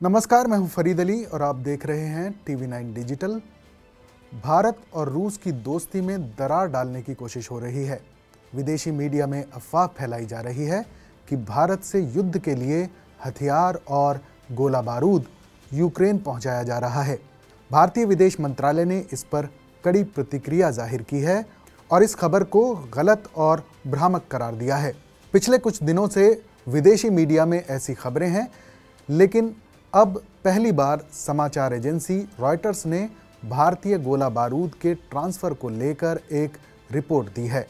नमस्कार, मैं हूं फरीद अली और आप देख रहे हैं TV9 डिजिटल। भारत और रूस की दोस्ती में दरार डालने की कोशिश हो रही है। विदेशी मीडिया में अफवाह फैलाई जा रही है कि भारत से युद्ध के लिए हथियार और गोला बारूद यूक्रेन पहुंचाया जा रहा है। भारतीय विदेश मंत्रालय ने इस पर कड़ी प्रतिक्रिया जाहिर की है और इस खबर को गलत और भ्रामक करार दिया है। पिछले कुछ दिनों से विदेशी मीडिया में ऐसी खबरें हैं, लेकिन अब पहली बार समाचार एजेंसी रॉयटर्स ने भारतीय गोला बारूद के ट्रांसफ़र को लेकर एक रिपोर्ट दी है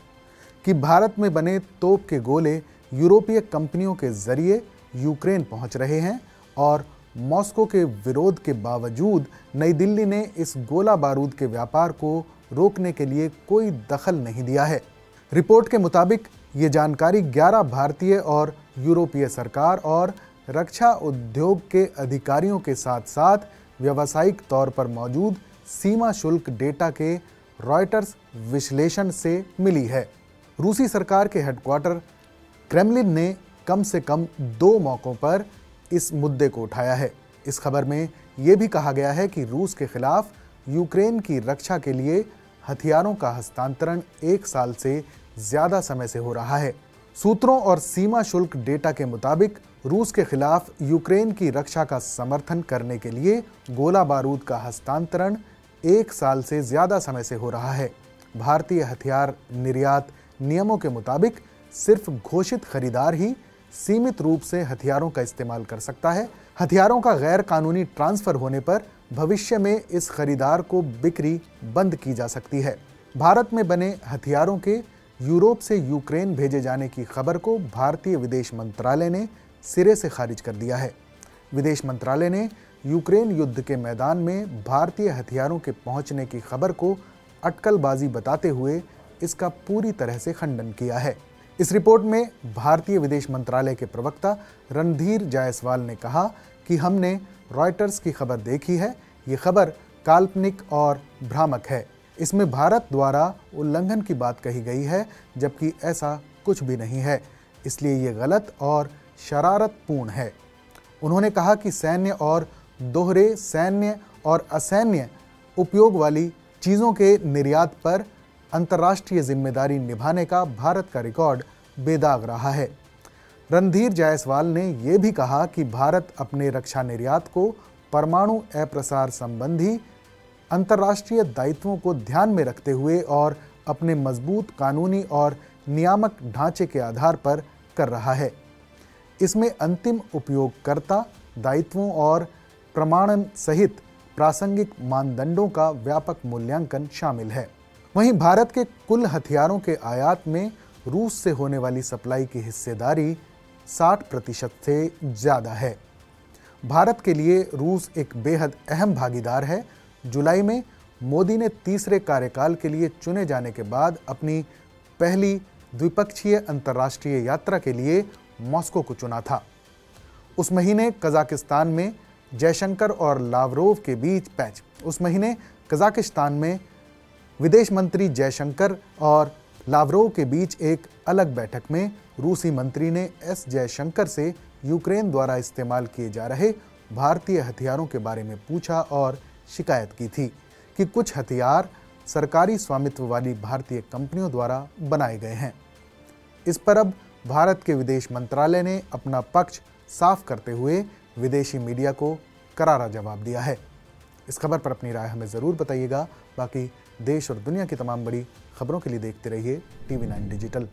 कि भारत में बने तोप के गोले यूरोपीय कंपनियों के जरिए यूक्रेन पहुंच रहे हैं और मॉस्को के विरोध के बावजूद नई दिल्ली ने इस गोला बारूद के व्यापार को रोकने के लिए कोई दखल नहीं दिया है। रिपोर्ट के मुताबिक ये जानकारी 11 भारतीय और यूरोपीय सरकार और रक्षा उद्योग के अधिकारियों के साथ साथ व्यावसायिक तौर पर मौजूद सीमा शुल्क डेटा के रॉयटर्स विश्लेषण से मिली है। रूसी सरकार के हेडक्वार्टर क्रेमलिन ने कम से कम 2 मौकों पर इस मुद्दे को उठाया है। इस खबर में ये भी कहा गया है कि रूस के खिलाफ यूक्रेन की रक्षा के लिए हथियारों का हस्तांतरण 1 साल से ज़्यादा समय से हो रहा है। सूत्रों और सीमा शुल्क डेटा के मुताबिक रूस के खिलाफ यूक्रेन की रक्षा का समर्थन करने के लिए गोला बारूद का हस्तांतरण 1 साल से ज़्यादा समय से हो रहा है। भारतीय हथियार निर्यात नियमों के मुताबिक सिर्फ घोषित खरीदार ही सीमित रूप से हथियारों का इस्तेमाल कर सकता है। हथियारों का गैर कानूनी ट्रांसफ़र होने पर भविष्य में इस खरीदार को बिक्री बंद की जा सकती है। भारत में बने हथियारों के यूरोप से यूक्रेन भेजे जाने की खबर को भारतीय विदेश मंत्रालय ने सिरे से खारिज कर दिया है। विदेश मंत्रालय ने यूक्रेन युद्ध के मैदान में भारतीय हथियारों के पहुंचने की खबर को अटकलबाजी बताते हुए इसका पूरी तरह से खंडन किया है। इस रिपोर्ट में भारतीय विदेश मंत्रालय के प्रवक्ता रणधीर जायसवाल ने कहा कि हमने रॉयटर्स की खबर देखी है। ये खबर काल्पनिक और भ्रामक है। इसमें भारत द्वारा उल्लंघन की बात कही गई है, जबकि ऐसा कुछ भी नहीं है। इसलिए ये गलत और शरारतपूर्ण है। उन्होंने कहा कि सैन्य और दोहरे सैन्य और असैन्य उपयोग वाली चीज़ों के निर्यात पर अंतर्राष्ट्रीय जिम्मेदारी निभाने का भारत का रिकॉर्ड बेदाग रहा है। रणधीर जायसवाल ने यह भी कहा कि भारत अपने रक्षा निर्यात को परमाणु अप्रसार संबंधी अंतर्राष्ट्रीय दायित्वों को ध्यान में रखते हुए और अपने मजबूत कानूनी और नियामक ढांचे के आधार पर कर रहा है। इसमें अंतिम उपयोगकर्ता दायित्वों और प्रमाणन सहित प्रासंगिक मानदंडों का व्यापक मूल्यांकन शामिल है। वहीं भारत के कुल हथियारों के आयात में रूस से होने वाली सप्लाई की हिस्सेदारी 60% से ज़्यादा है। भारत के लिए रूस एक बेहद अहम भागीदार है। जुलाई में मोदी ने तीसरे कार्यकाल के लिए चुने जाने के बाद अपनी पहली द्विपक्षीय अंतर्राष्ट्रीय यात्रा के लिए मॉस्को को चुना था। उस महीने कजाकिस्तान में जयशंकर और लावरोव के बीच उस महीने कजाकिस्तान में विदेश मंत्री जयशंकर और लावरोव के बीच एक अलग बैठक में रूसी मंत्री ने एस जयशंकर से यूक्रेन द्वारा इस्तेमाल किए जा रहे भारतीय हथियारों के बारे में पूछा और शिकायत की थी कि कुछ हथियार सरकारी स्वामित्व वाली भारतीय कंपनियों द्वारा बनाए गए हैं। इस पर अब भारत के विदेश मंत्रालय ने अपना पक्ष साफ करते हुए विदेशी मीडिया को करारा जवाब दिया है। इस खबर पर अपनी राय हमें ज़रूर बताइएगा। बाकी देश और दुनिया की तमाम बड़ी खबरों के लिए देखते रहिए TV9 डिजिटल।